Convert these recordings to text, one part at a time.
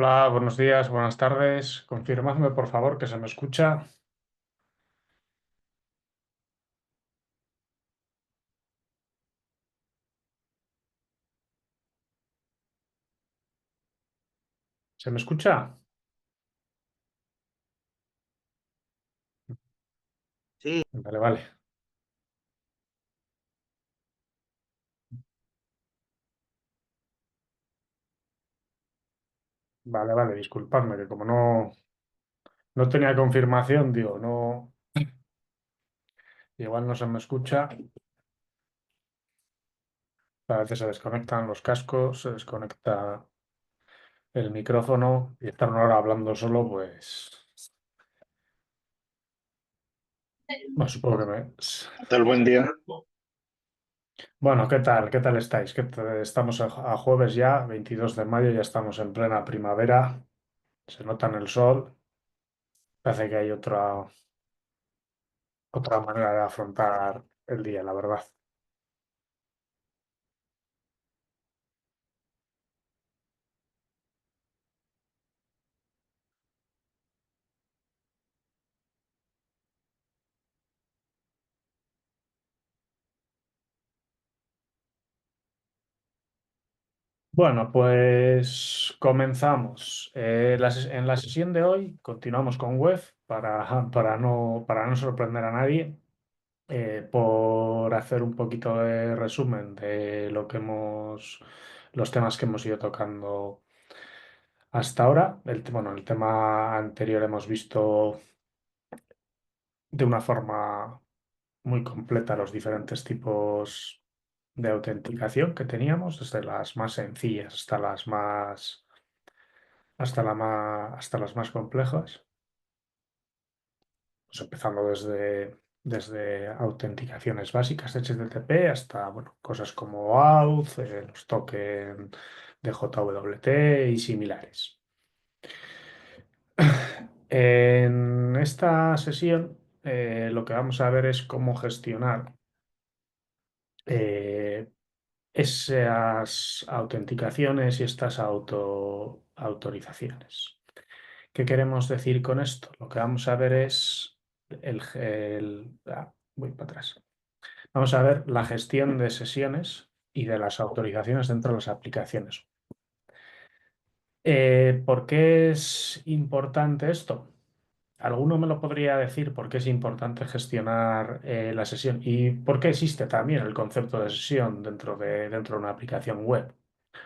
Hola, buenos días, buenas tardes. Confirmadme, por favor, que se me escucha. ¿Se me escucha? Sí, Vale, vale. Vale, vale, disculpadme, que como no tenía confirmación, digo, no, igual no se me escucha. A veces se desconectan los cascos, se desconecta el micrófono y estar una hora hablando solo, pues, bueno, supongo que me... tal buen día. Bueno, ¿qué tal? ¿Qué tal estáis? Estamos a jueves ya, 22 de mayo, ya estamos en plena primavera, se nota en el sol, parece que hay otra manera de afrontar el día, la verdad. Bueno, pues comenzamos. En la sesión de hoy continuamos con web para no sorprender a nadie, por hacer un poquito de resumen de los temas que hemos ido tocando hasta ahora. Bueno, el tema anterior hemos visto de una forma muy completa los diferentes tipos de autenticación que teníamos, desde las más sencillas hasta las más complejas. Pues empezando desde autenticaciones básicas de HTTP hasta bueno, cosas como Auth, los tokens de JWT y similares. En esta sesión, lo que vamos a ver es cómo gestionar eh, esas autenticaciones y estas autorizaciones. ¿Qué queremos decir con esto? Lo que vamos a ver es voy para atrás. Vamos a ver la gestión de sesiones y de las autorizaciones dentro de las aplicaciones. ¿Por qué es importante esto? ¿Alguno me lo podría decir por qué es importante gestionar la sesión y por qué existe también el concepto de sesión dentro de una aplicación web?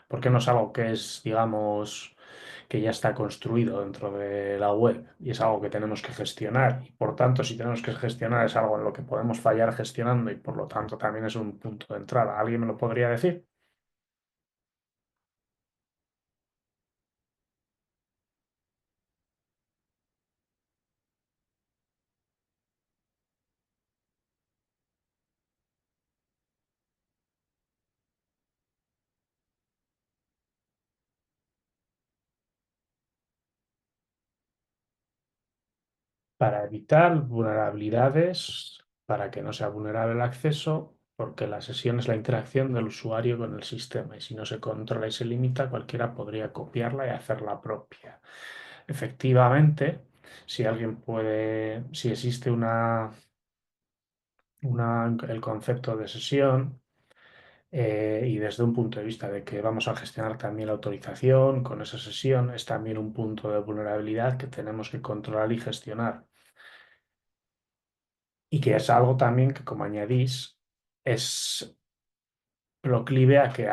¿Por qué no es algo que es, digamos, que ya está construido dentro de la web y es algo que tenemos que gestionar? Y por tanto, si tenemos que gestionar, es algo en lo que podemos fallar gestionando y por lo tanto también es un punto de entrada. ¿Alguien me lo podría decir? Para evitar vulnerabilidades, para que no sea vulnerable el acceso, porque la sesión es la interacción del usuario con el sistema y si no se controla y se limita, cualquiera podría copiarla y hacerla propia. Efectivamente, si existe el concepto de sesión, y desde un punto de vista de que vamos a gestionar también la autorización con esa sesión, es también un punto de vulnerabilidad que tenemos que controlar y gestionar. Y que es algo también que, como añadís, es proclive a que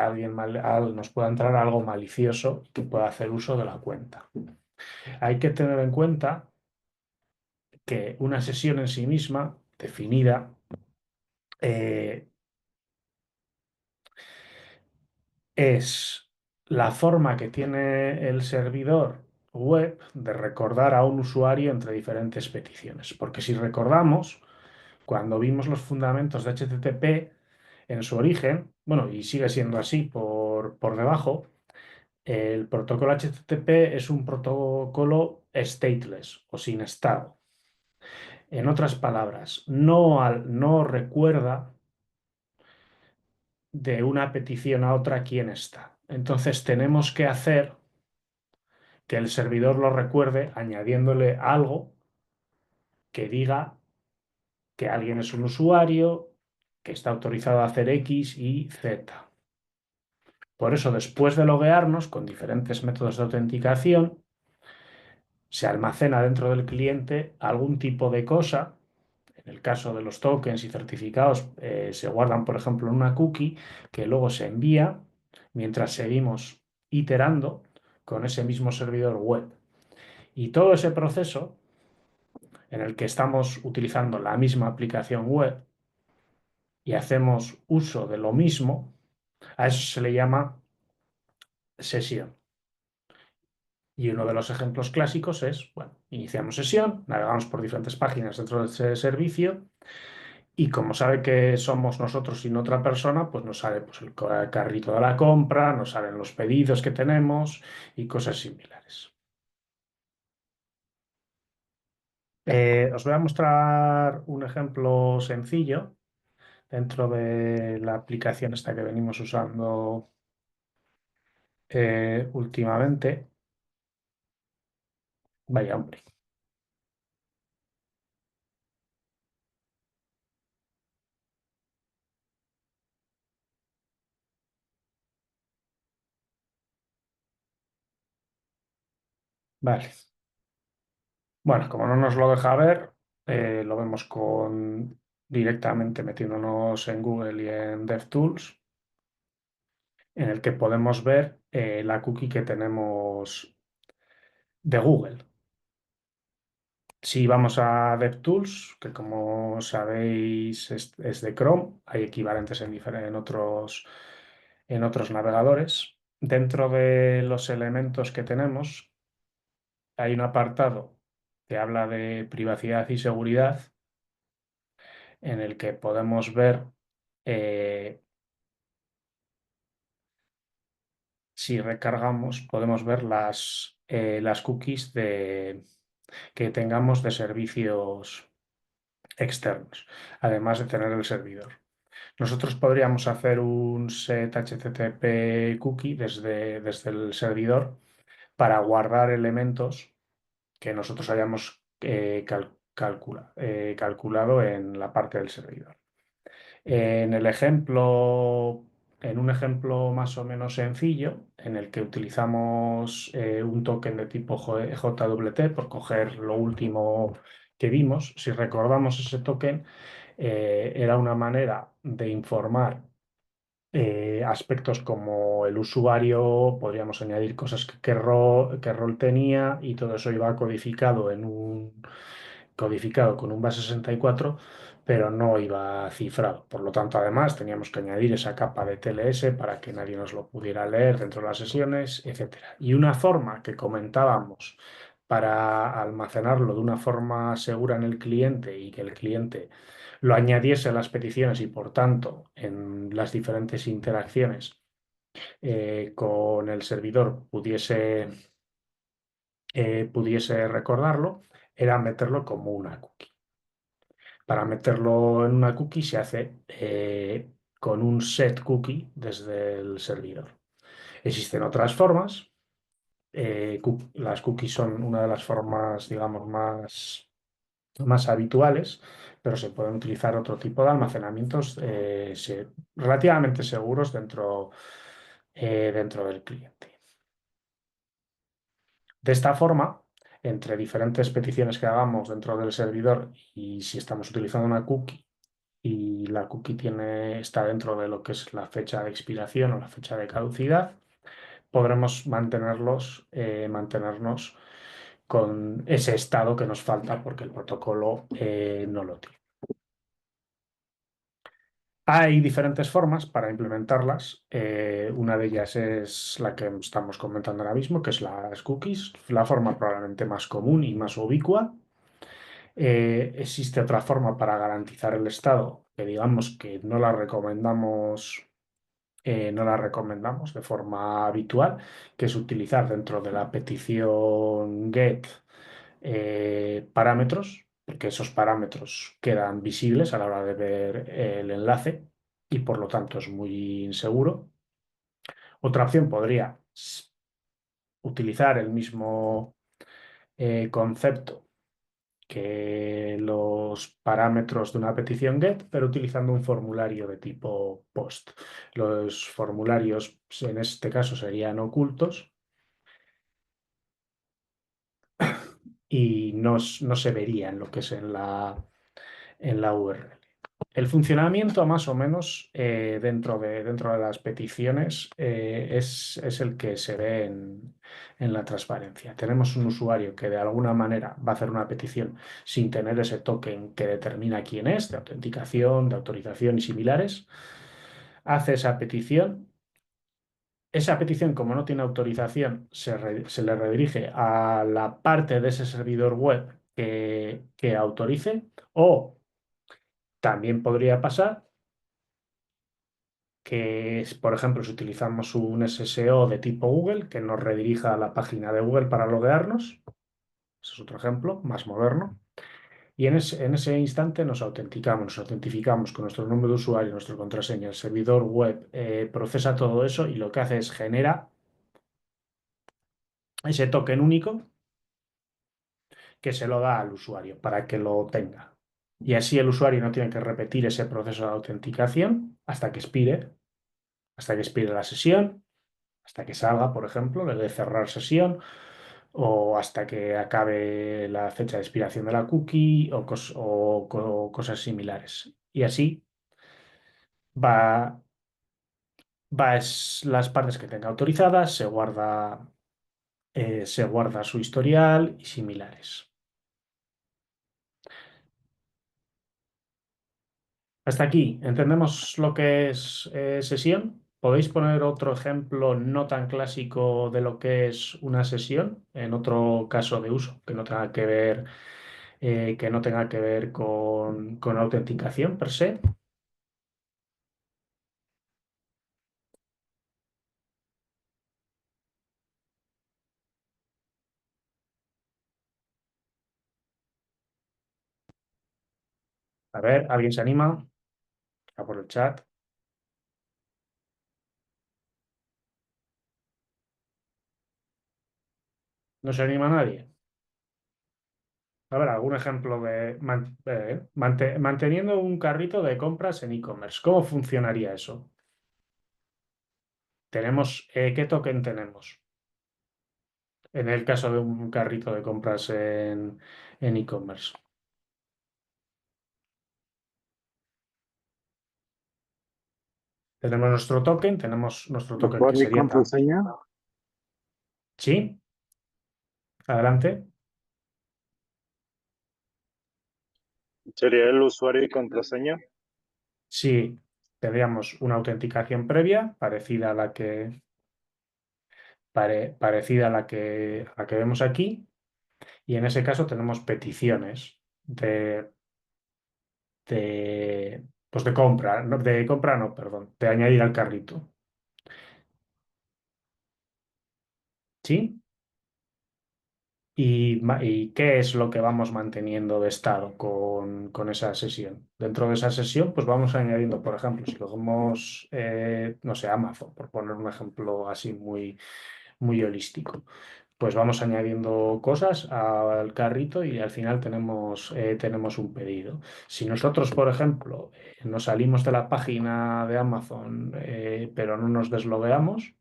nos pueda entrar algo malicioso que pueda hacer uso de la cuenta. Hay que tener en cuenta que una sesión en sí misma, definida, eh, es la forma que tiene el servidor web de recordar a un usuario entre diferentes peticiones. Porque si recordamos, cuando vimos los fundamentos de HTTP en su origen, bueno, y sigue siendo así por debajo, el protocolo HTTP es un protocolo stateless o sin estado. En otras palabras, no recuerda de una petición a otra quién está. Entonces tenemos que hacer que el servidor lo recuerde añadiéndole algo que diga que alguien es un usuario, que está autorizado a hacer X y Z. Por eso, después de loguearnos con diferentes métodos de autenticación, se almacena dentro del cliente algún tipo de cosa. En el caso de los tokens y certificados, se guardan, por ejemplo, en una cookie que luego se envía mientras seguimos iterando con ese mismo servidor web. Y todo ese proceso en el que estamos utilizando la misma aplicación web y hacemos uso de lo mismo, a eso se le llama sesión. Y uno de los ejemplos clásicos es, bueno, iniciamos sesión, navegamos por diferentes páginas dentro de ese servicio y como sabe que somos nosotros y no otra persona, pues nos sale pues, el carrito de la compra, nos salen los pedidos que tenemos y cosas similares. Os voy a mostrar un ejemplo sencillo dentro de la aplicación esta que venimos usando últimamente. Vaya hombre. Vale. Bueno, como no nos lo deja ver, lo vemos directamente metiéndonos en Google y en DevTools, en el que podemos ver la cookie que tenemos de Google. Si vamos a DevTools, que como sabéis es de Chrome, hay equivalentes en otros navegadores. Dentro de los elementos que tenemos, hay un apartado que habla de privacidad y seguridad, en el que podemos ver eh, si recargamos, podemos ver las cookies que tengamos de servicios externos, además de tener el servidor. Nosotros podríamos hacer un set HTTP cookie desde el servidor para guardar elementos que nosotros hayamos calculado en la parte del servidor. En el ejemplo, en un ejemplo más o menos sencillo, en el que utilizamos un token de tipo JWT por coger lo último que vimos, si recordamos ese token, era una manera de informar aspectos como el usuario, podríamos añadir cosas qué rol tenía y todo eso iba codificado con un base 64, pero no iba cifrado. Por lo tanto, además, teníamos que añadir esa capa de TLS para que nadie nos lo pudiera leer dentro de las sesiones, etcétera. Y una forma que comentábamos para almacenarlo de una forma segura en el cliente y que el cliente lo añadiese a las peticiones y, por tanto, en las diferentes interacciones con el servidor pudiese recordarlo, era meterlo como una cookie. Para meterlo en una cookie se hace con un set cookie desde el servidor. Existen otras formas. Las cookies son una de las formas, digamos, más habituales, pero se pueden utilizar otro tipo de almacenamientos relativamente seguros dentro del cliente. De esta forma, entre diferentes peticiones que hagamos dentro del servidor y si estamos utilizando una cookie y la cookie está dentro de lo que es la fecha de expiración o la fecha de caducidad, podremos mantenernos con ese estado que nos falta porque el protocolo no lo tiene. Hay diferentes formas para implementarlas. Una de ellas es la que estamos comentando ahora mismo, que es las cookies, la forma probablemente más común y más ubicua. Existe otra forma para garantizar el estado, que digamos que no la recomendamos de forma habitual, que es utilizar dentro de la petición GET parámetros, porque esos parámetros quedan visibles a la hora de ver el enlace y por lo tanto es muy inseguro. Otra opción podría utilizar el mismo concepto que los parámetros de una petición GET, pero utilizando un formulario de tipo POST. Los formularios, en este caso, serían ocultos y no se verían lo que es en la URL. El funcionamiento, más o menos, dentro de las peticiones, es el que se ve en la transparencia. Tenemos un usuario que de alguna manera va a hacer una petición sin tener ese token que determina quién es, de autenticación, de autorización y similares. Hace esa petición. Esa petición, como no tiene autorización, se le redirige a la parte de ese servidor web que autorice, o también podría pasar que es, por ejemplo, si utilizamos un SSO de tipo Google, que nos redirija a la página de Google para loguearnos. Ese es otro ejemplo, más moderno. Y en ese instante nos autentificamos con nuestro nombre de usuario, nuestra contraseña. El servidor web procesa todo eso y lo que hace es genera ese token único que se lo da al usuario para que lo tenga. Y así el usuario no tiene que repetir ese proceso de autenticación hasta que expire la sesión, hasta que salga, por ejemplo, le dé cerrar sesión o hasta que acabe la fecha de expiración de la cookie o cosas similares. Y así va, las partes que tenga autorizadas, se guarda su historial y similares. Hasta aquí, ¿entendemos lo que es sesión? ¿Podéis poner otro ejemplo no tan clásico de lo que es una sesión en otro caso de uso que no tenga que ver con autenticación per se? A ver, ¿alguien se anima? A por el chat. ¿No se anima nadie? A ver, algún ejemplo de manteniendo un carrito de compras en e-commerce. ¿Cómo funcionaría eso? ¿Qué token tenemos? En el caso de un carrito de compras en e-commerce. Tenemos nuestro token que Usuario y sería contraseña. Sí, adelante. Sería el usuario y contraseña. Sí, tendríamos una autenticación previa parecida a la que vemos aquí, y en ese caso tenemos peticiones pues de compra, no, de compra no, perdón, de añadir al carrito. ¿Sí? ¿Y qué es lo que vamos manteniendo de estado con esa sesión? Dentro de esa sesión, pues vamos añadiendo, por ejemplo, si cogemos, no sé, Amazon, por poner un ejemplo así muy holístico, pues vamos añadiendo cosas al carrito y al final tenemos un pedido. Si nosotros, por ejemplo, nos salimos de la página de Amazon, pero no nos deslogueamos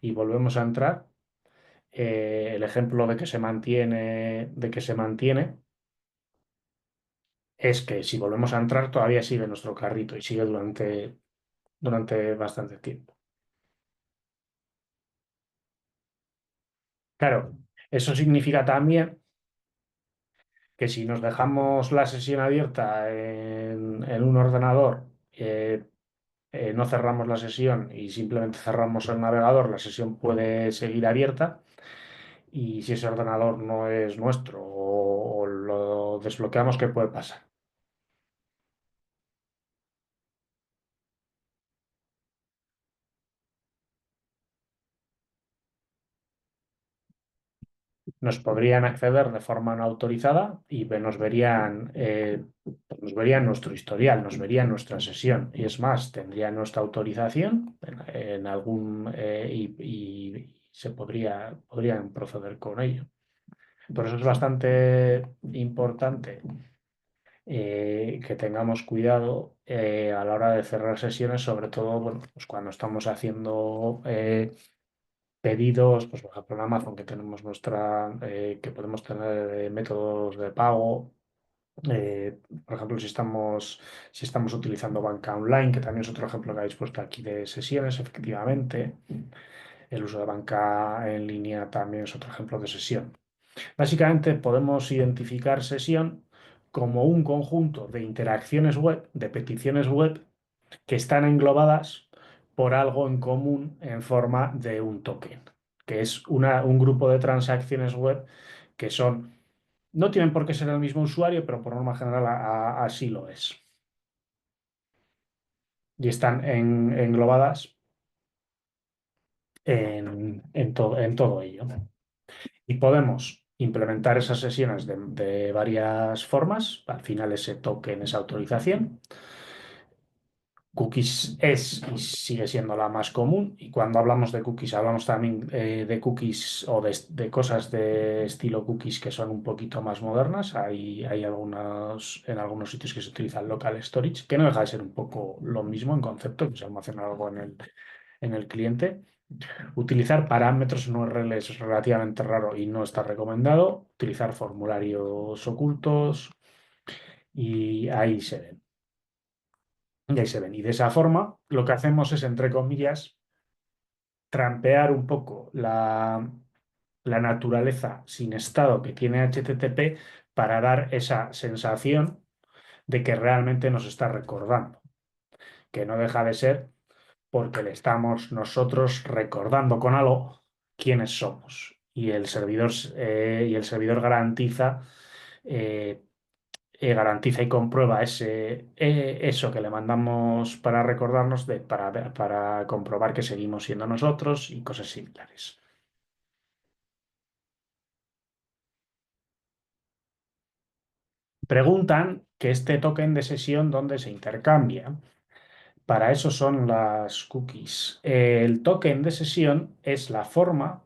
y volvemos a entrar, el ejemplo de que se mantiene es que si volvemos a entrar todavía sigue nuestro carrito y sigue durante bastante tiempo. Claro, eso significa también que si nos dejamos la sesión abierta en un ordenador, no cerramos la sesión y simplemente cerramos el navegador, la sesión puede seguir abierta. Y si ese ordenador no es nuestro o lo desbloqueamos, ¿qué puede pasar? Nos podrían acceder de forma no autorizada y nos verían nuestro historial, nos verían nuestra sesión. Y es más, tendrían nuestra autorización en algún podrían proceder con ello. Por eso es bastante importante que tengamos cuidado a la hora de cerrar sesiones, sobre todo bueno, pues cuando estamos haciendo pedidos, pues por ejemplo en Amazon que tenemos que podemos tener métodos de pago. Por ejemplo, si estamos utilizando banca online, que también es otro ejemplo que habéis puesto aquí de sesiones, efectivamente. El uso de banca en línea también es otro ejemplo de sesión. Básicamente podemos identificar sesión como un conjunto de interacciones web, de peticiones web, que están englobadas por algo en común en forma de un token, que es un grupo de transacciones web que no tienen por qué ser el mismo usuario, pero por norma general así lo es. Y están englobadas en todo ello. Y podemos implementar esas sesiones de varias formas. Al final ese token es autorización. Cookies es y sigue siendo la más común. Y cuando hablamos de cookies, hablamos también de cookies o de cosas de estilo cookies que son un poquito más modernas. Hay en algunos sitios que se utiliza el local storage, que no deja de ser un poco lo mismo en concepto, que se almacena algo en el cliente. Utilizar parámetros en URL es relativamente raro y no está recomendado. Utilizar formularios ocultos y ahí se ven. Y ahí se ven. Y de esa forma lo que hacemos es, entre comillas, trampear un poco la naturaleza sin estado que tiene HTTP para dar esa sensación de que realmente nos está recordando, que no deja de ser porque le estamos nosotros recordando con algo quiénes somos. Y el servidor eh, garantiza y comprueba eso que le mandamos para recordarnos, para comprobar que seguimos siendo nosotros y cosas similares. Preguntan que este token de sesión, ¿dónde se intercambia? Para eso son las cookies. El token de sesión es la forma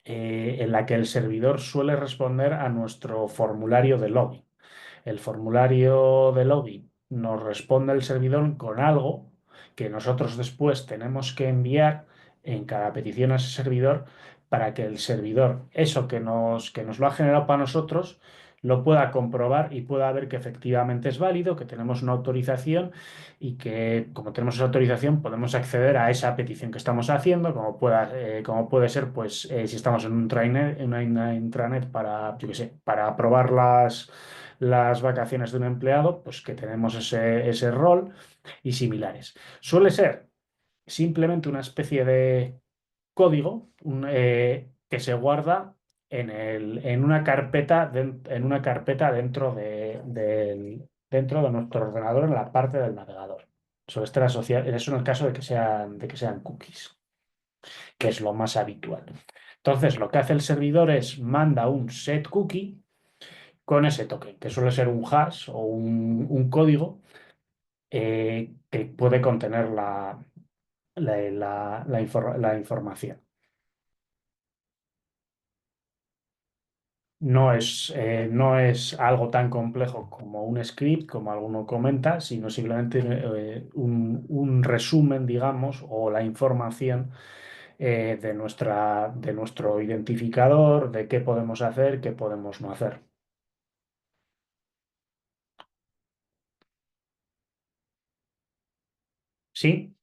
en la que el servidor suele responder a nuestro formulario de login. El formulario de login nos responde el servidor con algo que nosotros después tenemos que enviar en cada petición a ese servidor para que el servidor, eso que nos lo ha generado para nosotros, lo pueda comprobar y pueda ver que efectivamente es válido, que tenemos una autorización y que como tenemos esa autorización podemos acceder a esa petición que estamos haciendo, como puede ser pues si estamos en un intranet, en una intranet para, yo qué sé, para aprobar las vacaciones de un empleado, pues que tenemos ese rol y similares. Suele ser simplemente una especie de código que se guarda en una carpeta dentro de nuestro ordenador en la parte del navegador. Suele estar asociado, eso en el caso de que sean cookies, que es lo más habitual. Entonces, lo que hace el servidor es manda un set cookie con ese token, que suele ser un hash o un código que puede contener la información. No es algo tan complejo como un script, como alguno comenta, sino simplemente un resumen, digamos, o la información de nuestro identificador, de qué podemos hacer, qué podemos no hacer. ¿Sí?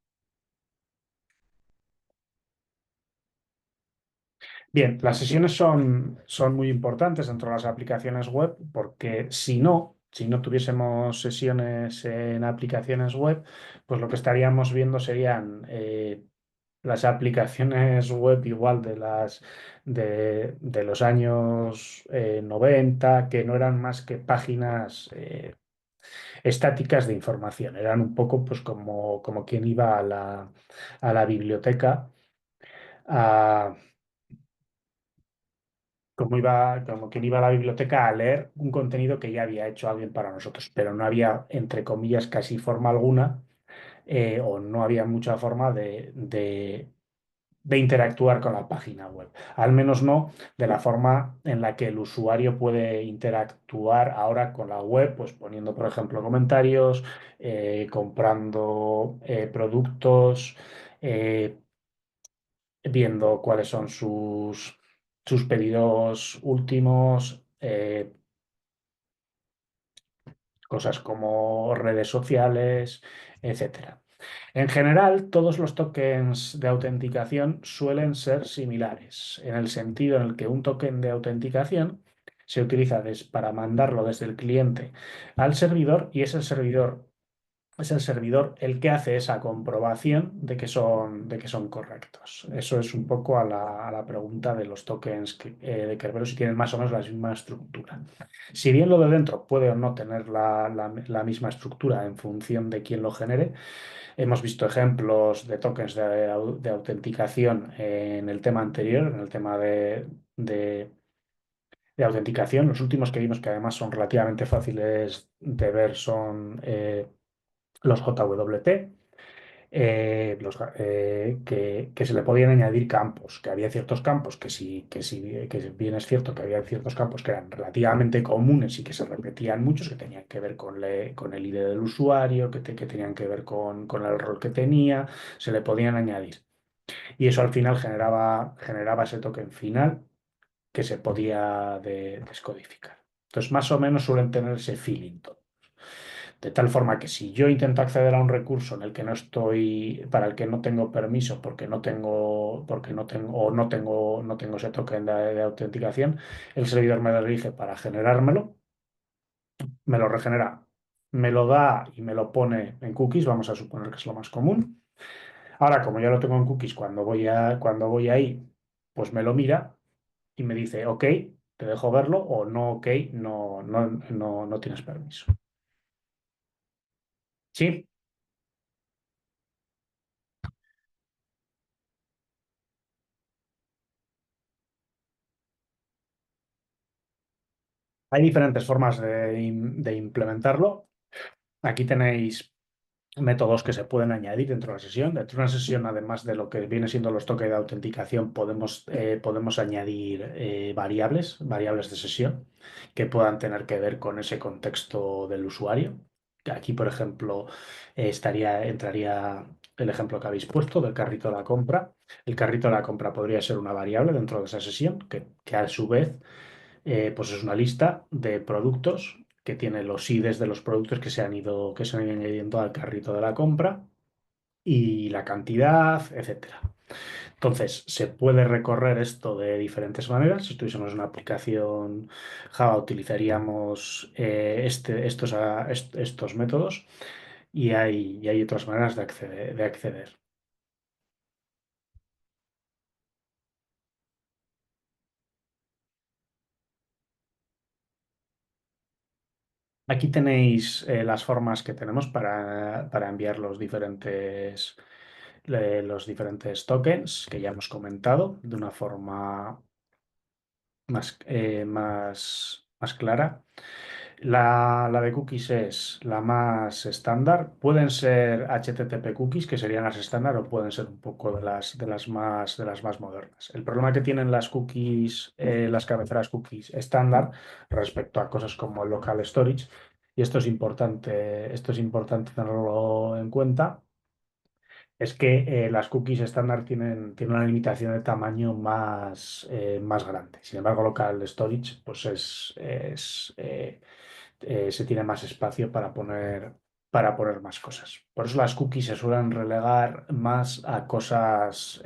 Bien, las sesiones son muy importantes dentro de las aplicaciones web porque si no tuviésemos sesiones en aplicaciones web, pues lo que estaríamos viendo serían las aplicaciones web igual de los años 90, que no eran más que páginas estáticas de información. Eran un poco pues como quien iba a la biblioteca a como quien iba a la biblioteca a leer un contenido que ya había hecho alguien para nosotros, pero no había, entre comillas, casi forma alguna, o no había mucha forma de interactuar con la página web. Al menos no de la forma en la que el usuario puede interactuar ahora con la web, pues poniendo, por ejemplo, comentarios, comprando productos, eh, viendo cuáles son sus pedidos últimos, cosas como redes sociales, etcétera. En general, todos los tokens de autenticación suelen ser similares, en el sentido en el que un token de autenticación se utiliza para mandarlo desde el cliente al servidor y es el servidor el que hace esa comprobación de que son correctos. Eso es un poco a la pregunta de los tokens de Kerberos si tienen más o menos la misma estructura. Si bien lo de dentro puede o no tener la misma estructura en función de quién lo genere, hemos visto ejemplos de tokens de autenticación en el tema anterior, en el tema de- de autenticación. Los últimos que vimos, que además son relativamente fáciles de ver, son los JWT, que se le podían añadir campos, que había ciertos campos que si bien es cierto que había ciertos campos que eran relativamente comunes y que se repetían muchos, que tenían que ver con el ID del usuario, que tenían que ver con el rol que tenía, se le podían añadir. Y eso al final generaba ese token final que se podía descodificar. Entonces, más o menos suelen tener ese feeling todo. De tal forma que si yo intento acceder a un recurso en el que no estoy, para el que no tengo permiso, o no tengo ese token de autenticación, el servidor me lo elige para generármelo, me lo regenera, me lo da y me lo pone en cookies, vamos a suponer que es lo más común. Ahora, como ya lo tengo en cookies, cuando voy ahí, pues me lo mira y me dice, ok, te dejo verlo, o no, ok, no tienes permiso. Sí, hay diferentes formas de implementarlo. Aquí tenéis métodos que se pueden añadir dentro de la sesión. Dentro de una sesión, además de lo que viene siendo los toques de autenticación, podemos añadir variables de sesión que puedan tener que ver con ese contexto del usuario. Aquí, por ejemplo, entraría el ejemplo que habéis puesto del carrito de la compra. El carrito de la compra podría ser una variable dentro de esa sesión que a su vez pues es una lista de productos que tiene los IDs de los productos que se han ido añadiendo al carrito de la compra y la cantidad, etcétera. Entonces, se puede recorrer esto de diferentes maneras. Si estuviésemos en una aplicación Java, utilizaríamos estos métodos y hay otras maneras de acceder. Aquí tenéis las formas que tenemos para enviar los diferentes tokens que ya hemos comentado de una forma más clara. La de cookies es la más estándar. Pueden ser HTTP cookies, que serían las estándar, o pueden ser un poco de las más modernas. El problema que tienen las cookies, las cabeceras cookies estándar respecto a cosas como el local storage, y esto es importante tenerlo en cuenta, es que las cookies estándar tienen una limitación de tamaño más grande. Sin embargo, local storage, pues se tiene más espacio para poner más cosas. Por eso las cookies se suelen relegar más a cosas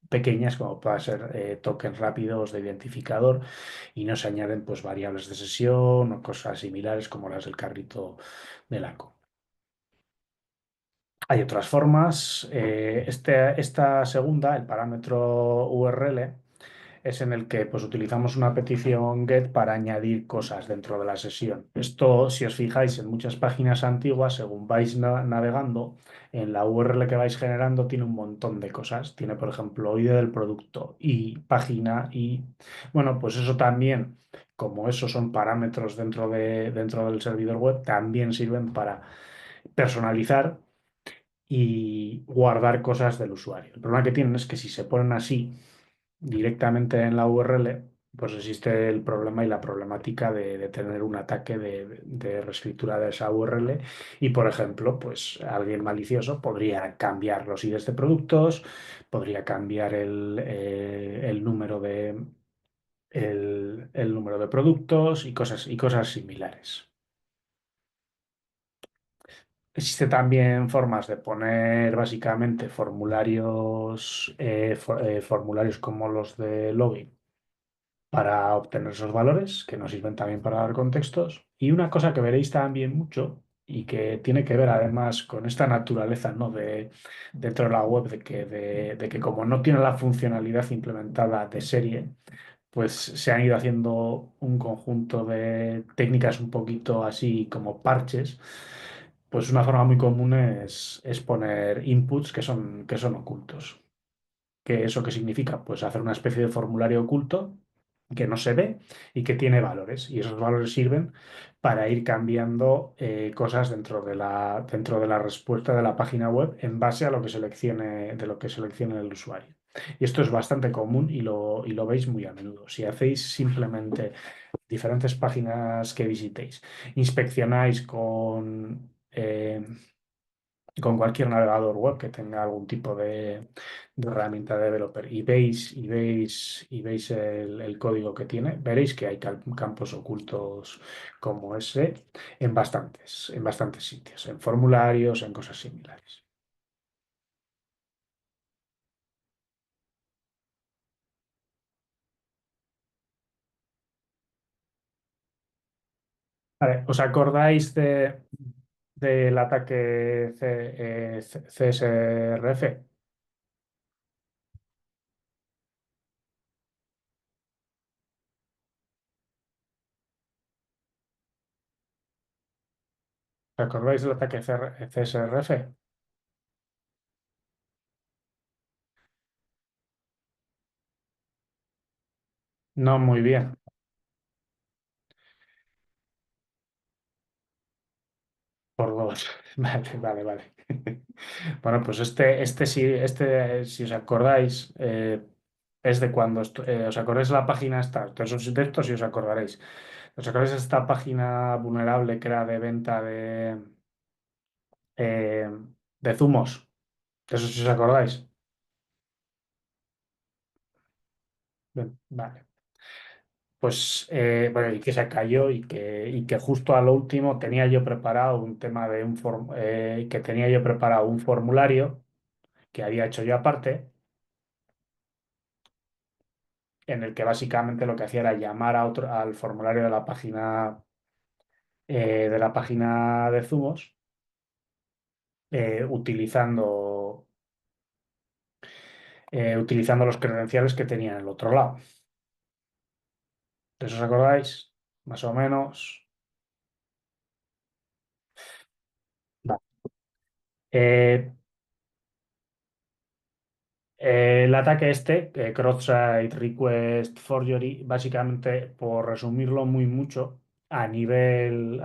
pequeñas, como pueda ser tokens rápidos de identificador, y no se añaden pues variables de sesión o cosas similares como las del carrito de la compra. Hay otras formas. Esta segunda, el parámetro URL, es en el que pues, utilizamos una petición GET para añadir cosas dentro de la sesión. Esto, si os fijáis en muchas páginas antiguas, según vais navegando, en la URL que vais generando tiene un montón de cosas. Tiene, por ejemplo, ID del producto y página y, bueno, pues eso también, como esos son parámetros dentro del servidor web, también sirven para personalizar y guardar cosas del usuario. El problema que tienen es que si se ponen así directamente en la URL, pues existe el problema y la problemática de tener un ataque de reescritura de esa URL y, por ejemplo, pues alguien malicioso podría cambiar los IDs de productos, podría cambiar el número el número de productos y cosas similares. Existe también formas de poner básicamente formularios como los de login para obtener esos valores que nos sirven también para dar contextos. Y una cosa que veréis también mucho y que tiene que ver además con esta naturaleza, ¿no? Dentro de la web de que como no tiene la funcionalidad implementada de serie, pues se han ido haciendo un conjunto de técnicas un poquito así como parches. Pues una forma muy común es poner inputs que son ocultos. ¿Qué eso qué significa? Pues hacer una especie de formulario oculto que no se ve y que tiene valores. Y esos valores sirven para ir cambiando cosas dentro de la respuesta de la página web en base a lo que seleccione, de lo que seleccione el usuario. Y esto es bastante común y lo veis muy a menudo. Si hacéis simplemente diferentes páginas que visitéis, inspeccionáis con cualquier navegador web que tenga algún tipo de herramienta de developer y veis el código que tiene, veréis que hay campos ocultos como ese en bastantes sitios, en formularios, en cosas similares. Vale, ¿os acordáis del ataque CSRF? ¿Os acordáis del ataque CSRF? No muy bien. Por dos. Vale, vale, vale. Bueno, pues si os acordáis, es de cuando os acordáis de la página esta, de esos textos si os acordaréis. ¿Os acordáis de esta página vulnerable que era de venta eh, de zumos? De eso si os acordáis. Bien, vale. Pues bueno, y que se cayó y que justo a lo último tenía yo preparado un tema de que tenía yo preparado un formulario que había hecho yo aparte en el que básicamente lo que hacía era llamar al formulario de la página de Zumos, utilizando, utilizando los credenciales que tenía en el otro lado. ¿De eso os acordáis? Más o menos. Vale. Eh, el ataque este, Cross-Site Request Forgery, básicamente, por resumirlo muy mucho, a nivel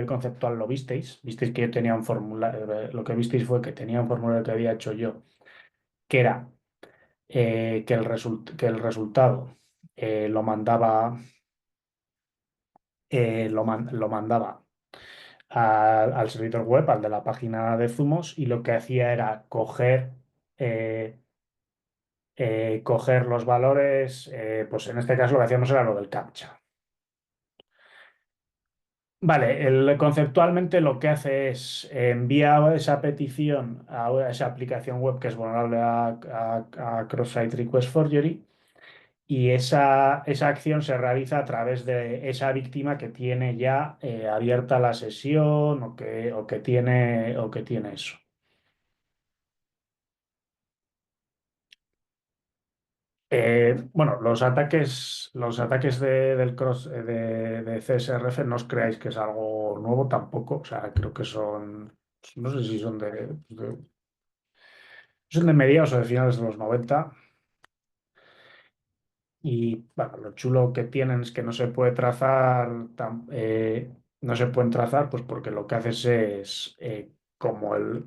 conceptual lo visteis. Visteis que yo tenía un formulario, lo que visteis fue que tenía un formulario que había hecho yo, que era que el resultado lo mandaba, lo mandaba al servidor web, al de la página de Zumos, y lo que hacía era eh, coger los valores, pues en este caso lo que hacíamos era lo del CAPTCHA. Vale, conceptualmente lo que hace es envía esa petición a esa aplicación web que es vulnerable a Cross-Site Request Forgery y esa acción se realiza a través de esa víctima que tiene ya abierta la sesión o que tiene eso. Bueno, los ataques de CSRF no os creáis que es algo nuevo tampoco. O sea, creo que no sé si son de mediados o de finales de los 90. Y bueno, lo chulo que tienen es que no se puede trazar, no se pueden trazar, pues porque lo que haces es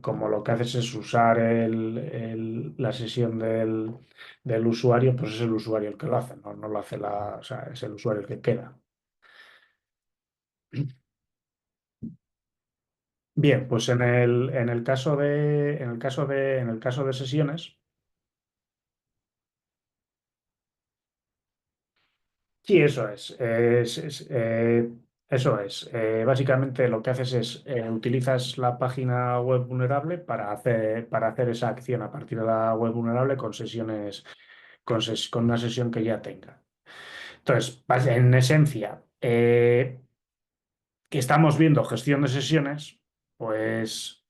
como lo que haces es usar la sesión del usuario, pues es el usuario el que lo hace, no lo hace o sea, es el usuario el que queda. Bien, pues en el caso de sesiones, sí, eso es. Eso es. Básicamente lo que haces es utilizas la página web vulnerable para hacer esa acción a partir de la web vulnerable con sesiones, con una sesión que ya tenga. Entonces, en esencia, que estamos viendo gestión de sesiones, pues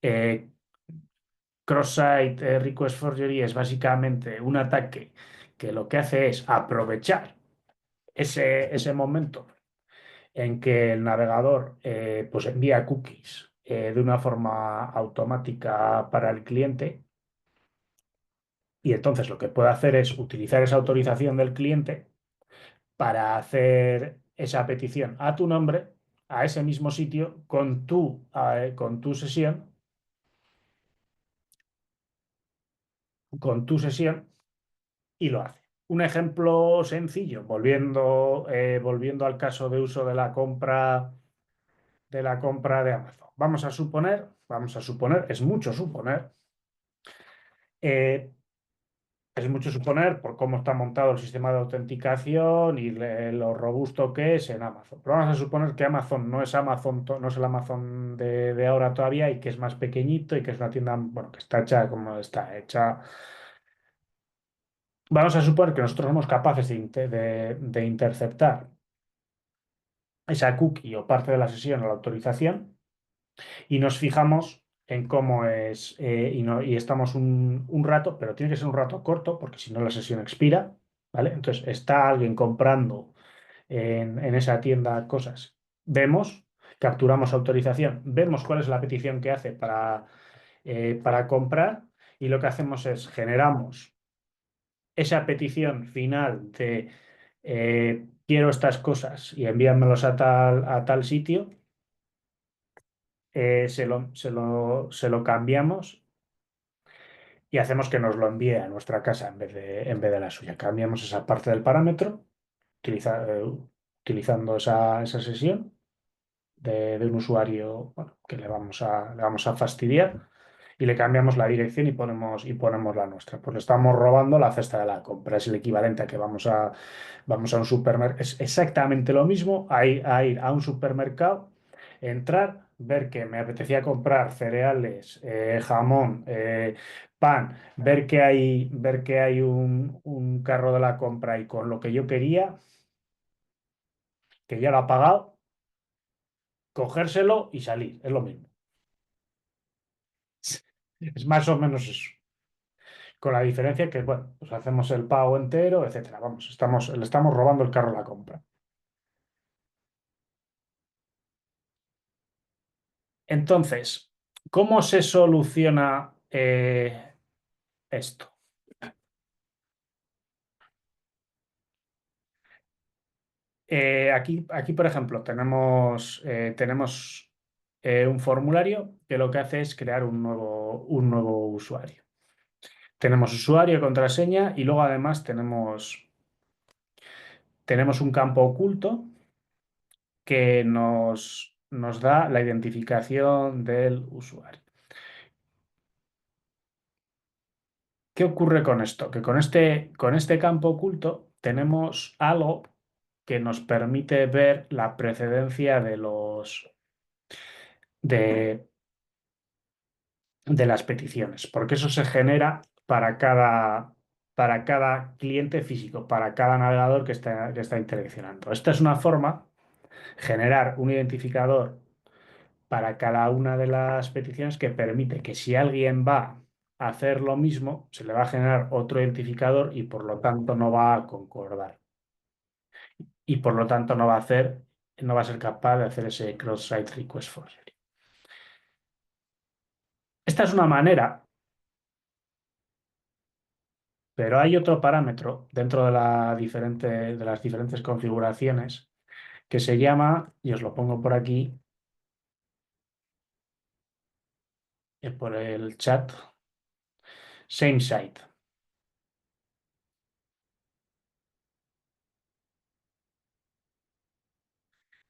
Cross-Site Request Forgery es básicamente un ataque que lo que hace es aprovechar ese momento en que el navegador pues envía cookies de una forma automática para el cliente y entonces lo que puede hacer es utilizar esa autorización del cliente para hacer esa petición a tu nombre, a ese mismo sitio, con tu sesión, y lo hace. Un ejemplo sencillo, volviendo al caso de uso de la compra de Amazon. Vamos a suponer, eh, es mucho suponer por cómo está montado el sistema de autenticación y lo robusto que es en Amazon. Pero vamos a suponer que Amazon no es no es el Amazon de ahora todavía y que es más pequeñito y que es una tienda, bueno, que está hecha como está hecha. Vamos a suponer que nosotros somos capaces de interceptar esa cookie o parte de la sesión o la autorización y nos fijamos en cómo es y estamos un rato, pero tiene que ser un rato corto porque si no la sesión expira, ¿vale? Entonces está alguien comprando en esa tienda cosas, vemos, capturamos autorización, vemos cuál es la petición que hace para comprar y lo que hacemos es generamos esa petición final de quiero estas cosas y envíamelos a tal sitio, se lo cambiamos y hacemos que nos lo envíe a nuestra casa en vez de la suya. Cambiamos esa parte del parámetro utilizando esa sesión de un usuario bueno, que le vamos a fastidiar y le cambiamos la dirección y ponemos la nuestra. Pues le estamos robando la cesta de la compra. Es el equivalente a que vamos a un supermercado. Es exactamente lo mismo a ir a un supermercado, entrar, ver que me apetecía comprar cereales, jamón, pan, ver que hay un carro de la compra y con lo que yo quería, que ya lo ha pagado, cogérselo y salir. Es lo mismo. Es más o menos eso. Con la diferencia que, bueno, pues hacemos el pago entero, etcétera. Vamos, le estamos robando el carro a la compra. Entonces, ¿cómo se soluciona esto? Aquí, por ejemplo, tenemos un formulario que lo que hace es crear un nuevo usuario. Tenemos usuario, contraseña y luego además tenemos un campo oculto que nos da la identificación del usuario. ¿Qué ocurre con esto? Que con este campo oculto tenemos algo que nos permite ver la precedencia de, de las peticiones, porque eso se genera para cada cliente físico, para cada navegador que está interaccionando. Esta es una forma, generar un identificador para cada una de las peticiones que permite que si alguien va a hacer lo mismo, se le va a generar otro identificador y por lo tanto no va a concordar. Y por lo tanto no va a ser capaz de hacer ese cross-site request forgery. Esta es una manera, pero hay otro parámetro dentro de las diferentes configuraciones que se llama, y os lo pongo por aquí, por el chat. Same site.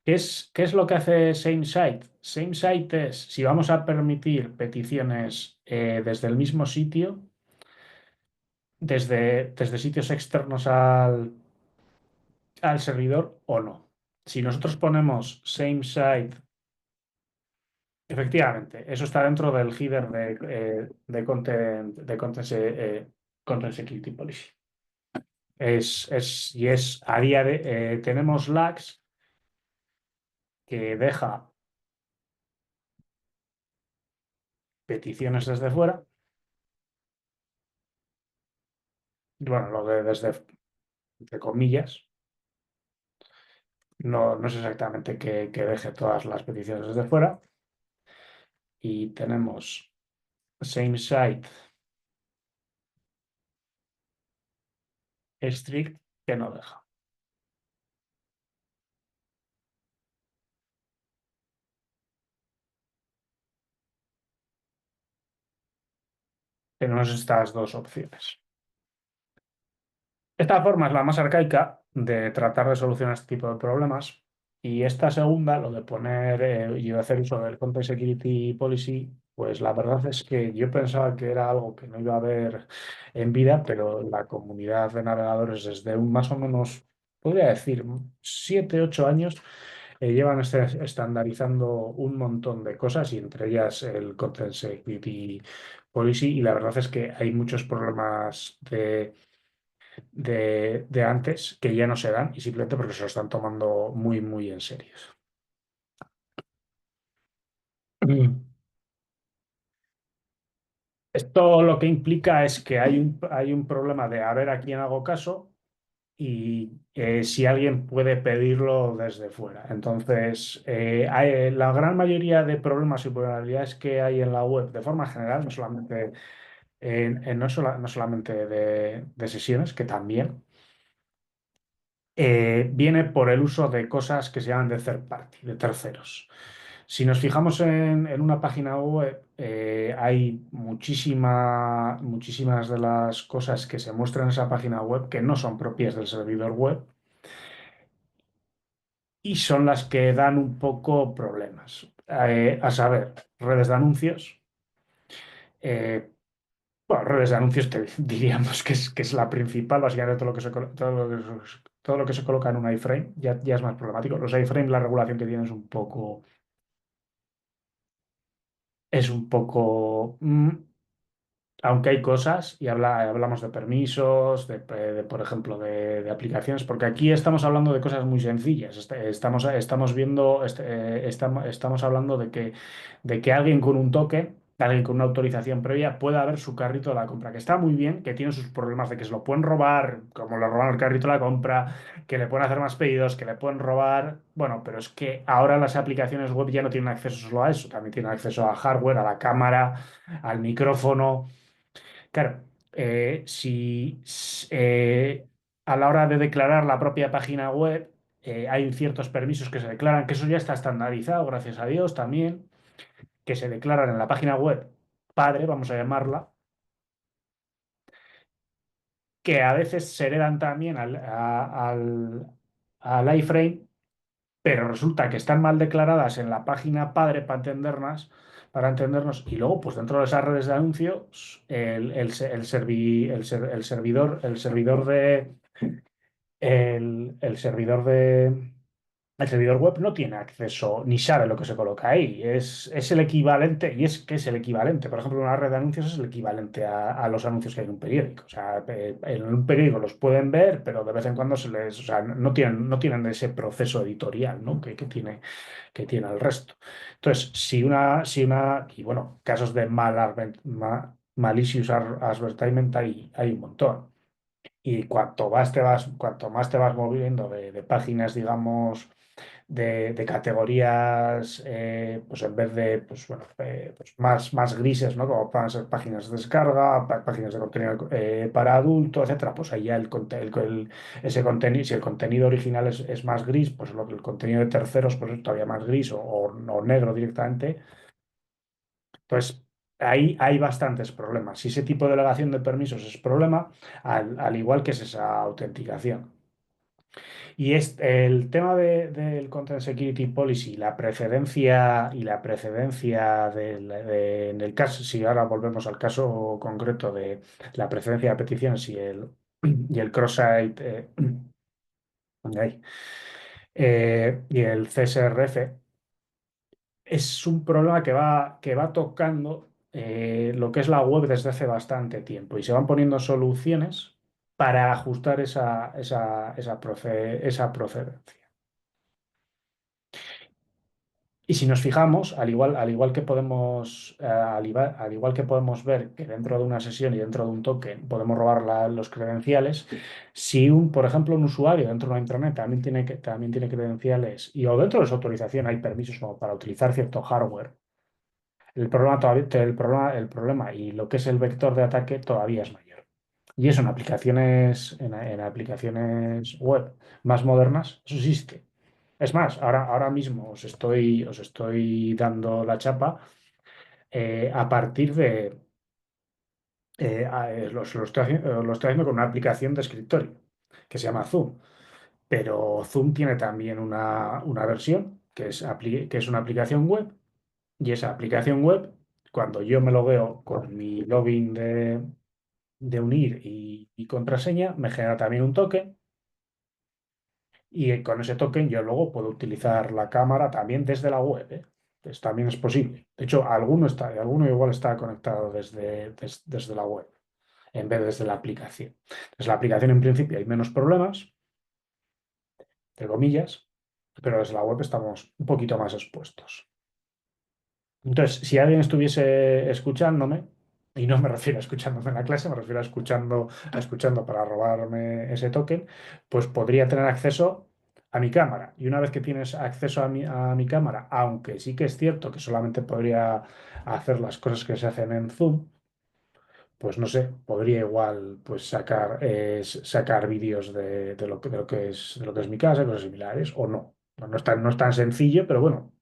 Qué es lo que hace Same Site? Same Site es si vamos a permitir peticiones desde el mismo sitio, desde sitios externos al servidor o no. Si nosotros ponemos Same Site, efectivamente, eso está dentro del header Content Security Policy. Y es a día de, tenemos lags que deja peticiones desde fuera. Bueno, lo de desde, entre comillas, no es exactamente que deje todas las peticiones desde fuera. Y tenemos same site strict que no deja. Tenemos estas dos opciones. Esta forma es la más arcaica de tratar de solucionar este tipo de problemas. Y esta segunda, lo de poner y hacer uso del Content Security Policy, pues la verdad es que yo pensaba que era algo que no iba a haber en vida, pero la comunidad de navegadores desde un más o menos, podría decir, 7, 8 años, llevan estandarizando un montón de cosas y entre ellas el Content Security Policy. Y la verdad es que hay muchos problemas de antes que ya no se dan y simplemente porque se lo están tomando muy, muy en serio. Mm. Esto lo que implica es que hay un problema de a ver a quién hago caso y si alguien puede pedirlo desde fuera. Entonces, la gran mayoría de problemas y vulnerabilidades que hay en la web de forma general, no solamente, no solamente de sesiones, que también, viene por el uso de cosas que se llaman de third party, de terceros. Si nos fijamos en una página web, hay muchísimas de las cosas que se muestran en esa página web que no son propias del servidor web y son las que dan un poco problemas. A saber, redes de anuncios. eh, bueno, redes de anuncios diríamos que es la principal, básicamente todo lo que todo lo que se coloca en un iframe ya es más problemático. Los iframes, la regulación que tienen es un poco aunque hay cosas, y hablamos de permisos, por ejemplo, de aplicaciones, porque aquí estamos hablando de cosas muy sencillas. Estamos viendo, estamos hablando de que alguien con un token, alguien con una autorización previa, pueda ver su carrito de la compra, que está muy bien, que tiene sus problemas de que se lo pueden robar, como le roban el carrito de la compra, que le pueden hacer más pedidos, que le pueden robar. Bueno, pero es que ahora las aplicaciones web ya no tienen acceso solo a eso, también tienen acceso a hardware, a la cámara, al micrófono. Claro, si a la hora de declarar la propia página web hay ciertos permisos que se declaran, que eso ya está estandarizado, gracias a Dios también, que se declaran en la página web padre, vamos a llamarla, que a veces se heredan también al iframe, pero resulta que están mal declaradas en la página padre para entendernos, y luego, pues dentro de esas redes de anuncios, el servidor de el servidor web no tiene acceso ni sabe lo que se coloca ahí. Es el equivalente, y es que es el equivalente. Por ejemplo, una red de anuncios es el equivalente a los anuncios que hay en un periódico. O sea, en un periódico los pueden ver, pero de vez en cuando o sea, no tienen ese proceso editorial, ¿no? Que tiene el resto. Entonces, y bueno, casos de malicious advertisement hay un montón. Y cuanto más te vas moviendo de páginas, digamos, de categorías, pues en vez de, pues bueno, pues más grises, ¿no? Como puedan ser páginas de descarga, páginas de contenido para adulto, etcétera, pues ahí ya ese contenido, si el contenido original es más gris, pues el contenido de terceros, pues es todavía más gris o negro directamente. Entonces, ahí hay bastantes problemas. Si ese tipo de delegación de permisos es problema, al igual que es esa autenticación. Y es el tema del Content Security Policy, la precedencia en el caso, si ahora volvemos al caso concreto de la precedencia de peticiones y el cross-site ay, y el CSRF, es un problema que va tocando lo que es la web desde hace bastante tiempo y se van poniendo soluciones para ajustar esa procedencia. Y si nos fijamos, al igual que podemos, al igual que podemos ver que dentro de una sesión y dentro de un token podemos robar los credenciales, si por ejemplo, un usuario dentro de una intranet también tiene credenciales o dentro de su autorización hay permisos como para utilizar cierto hardware, el problema y lo que es el vector de ataque todavía es mayor. Y eso en aplicaciones web más modernas, eso existe. Es más, ahora mismo os estoy dando la chapa a partir de. Lo estoy haciendo con una aplicación de escritorio que se llama Zoom. Pero Zoom tiene también una versión que es una aplicación web. Y esa aplicación web, cuando yo me logueo con mi login de unir y contraseña, me genera también un token. Y con ese token yo luego puedo utilizar la cámara también desde la web, ¿eh? Pues también es posible. De hecho, alguno igual está conectado desde la web en vez de desde la aplicación. Desde la aplicación en principio hay menos problemas, entre comillas, pero desde la web estamos un poquito más expuestos. Entonces, si alguien estuviese escuchándome, y no me refiero a escuchándome en la clase, me refiero a escuchando para robarme ese token, pues podría tener acceso a mi cámara. Y una vez que tienes acceso a mi cámara, aunque sí que es cierto que solamente podría hacer las cosas que se hacen en Zoom, pues no sé, podría igual pues sacar vídeos de lo que es mi casa, cosas similares, o no. No es tan sencillo, pero bueno,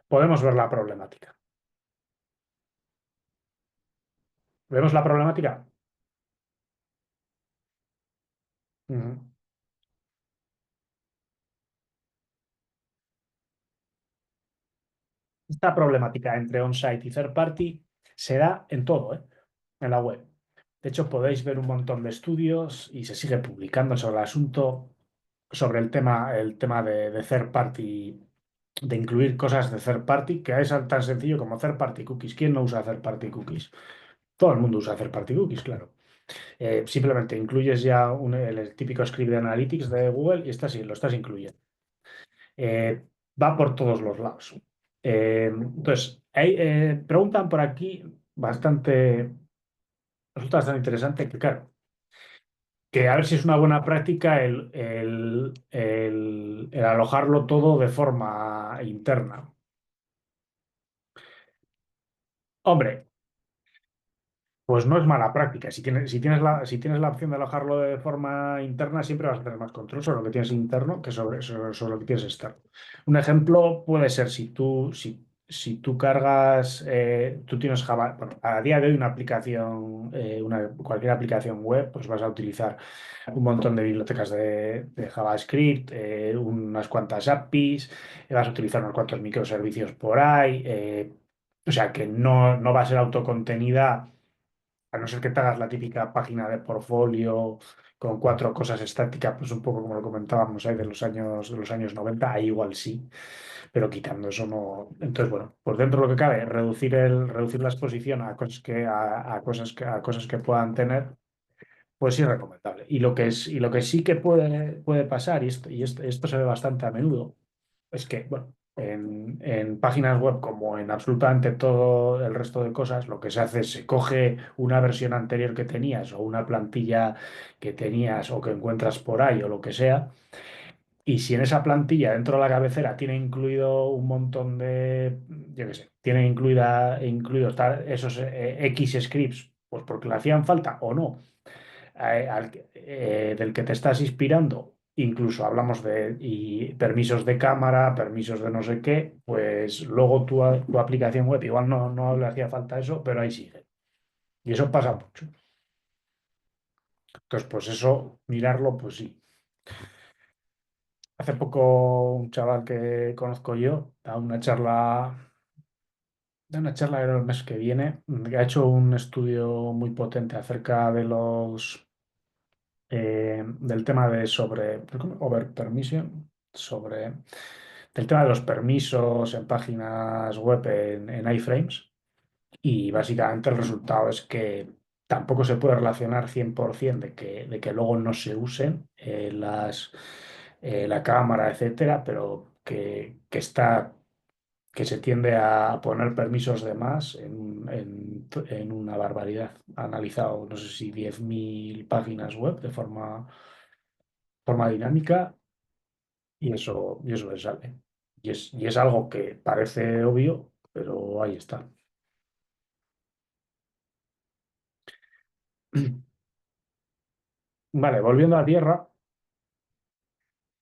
podemos ver la problemática. ¿Vemos la problemática? Ujú. Esta problemática entre on-site y third party se da en todo, ¿eh? En la web. De hecho, podéis ver un montón de estudios y se sigue publicando sobre el asunto, sobre el tema de third party, de incluir cosas de third party, que es tan sencillo como third party cookies. ¿Quién no usa third party cookies? Todo el mundo usa third party cookies, claro. Simplemente incluyes ya el típico script de Analytics de Google y lo estás incluyendo. Va por todos los lados. Entonces, preguntan por aquí resulta bastante interesante que, claro, que a ver si es una buena práctica el alojarlo todo de forma interna. Hombre, pues no es mala práctica. Si tienes la opción de alojarlo de forma interna, siempre vas a tener más control sobre lo que tienes interno que sobre lo que tienes externo. Un ejemplo puede ser si tú cargas, tú tienes Java, bueno, a día de hoy una aplicación, cualquier aplicación web, pues vas a utilizar un montón de bibliotecas de JavaScript, unas cuantas APIs, vas a utilizar unos cuantos microservicios por ahí. O sea que no va a ser autocontenida a no ser que te hagas la típica página de portfolio con cuatro cosas estáticas, pues un poco como lo comentábamos ahí de los años 90, ahí igual sí, pero quitando eso no. Entonces, bueno, por dentro de lo que cabe, reducir la exposición a cosas que puedan tener, pues sí es recomendable. Y lo que sí que puede pasar, y esto se ve bastante a menudo, es que, bueno, en páginas web como en absolutamente todo el resto de cosas, lo que se hace es se coge una versión anterior que tenías o una plantilla que tenías o que encuentras por ahí o lo que sea, y si en esa plantilla dentro de la cabecera tiene incluido un montón de, yo qué sé, tiene incluidos esos X scripts, pues porque le hacían falta o no, del que te estás inspirando incluso hablamos de y permisos de cámara, permisos de no sé qué, pues luego tu aplicación web igual no le hacía falta eso, pero ahí sigue. Y eso pasa mucho. Entonces, pues eso, mirarlo, pues sí. Hace poco un chaval que conozco yo da una charla creo, el mes que viene, que ha hecho un estudio muy potente acerca de del tema de over permission, del tema de los permisos en páginas web en iframes. Y básicamente el resultado es que tampoco se puede relacionar 100% de que luego no se usen la cámara, etcétera, pero que se tiende a poner permisos de más en una barbaridad. Ha analizado, no sé si 10.000 páginas web de forma dinámica y eso le sale. Y es algo que parece obvio, pero ahí está. Vale, volviendo a tierra,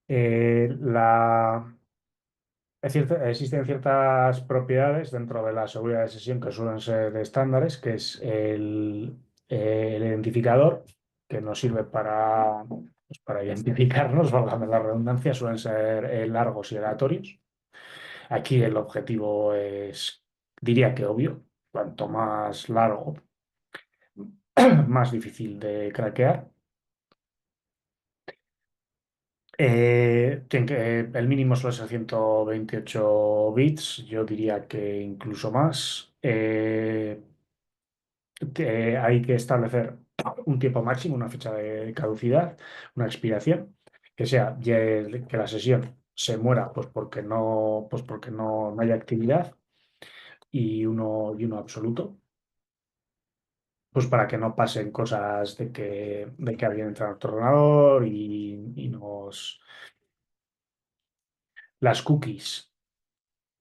la, existen ciertas propiedades dentro de la seguridad de sesión que suelen ser de estándares, que es el identificador, que nos sirve para identificarnos, válgame la redundancia, suelen ser largos y aleatorios. Aquí el objetivo es, diría que obvio, cuanto más largo, más difícil de craquear. El mínimo suele ser 128 bits, yo diría que incluso más. Hay que establecer un tiempo máximo, una fecha de caducidad, una expiración, que sea que la sesión se muera pues porque no haya actividad y uno absoluto, pues para que no pasen cosas de que alguien entra en otro ordenador y las cookies.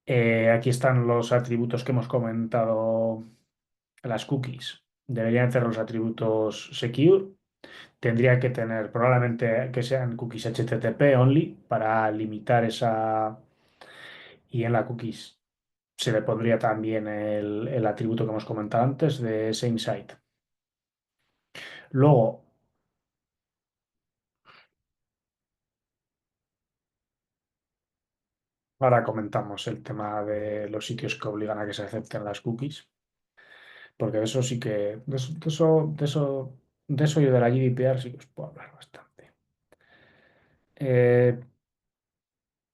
Aquí están los atributos que hemos comentado, las cookies. Deberían ser los atributos secure. Tendría que tener probablemente que sean cookies HTTP only para limitar esa. Y en la cookies se le pondría también el atributo que hemos comentado antes de same site. Luego, ahora comentamos el tema de los sitios que obligan a que se acepten las cookies, porque de eso sí que, de eso y de la GDPR sí que os puedo hablar bastante. Eh,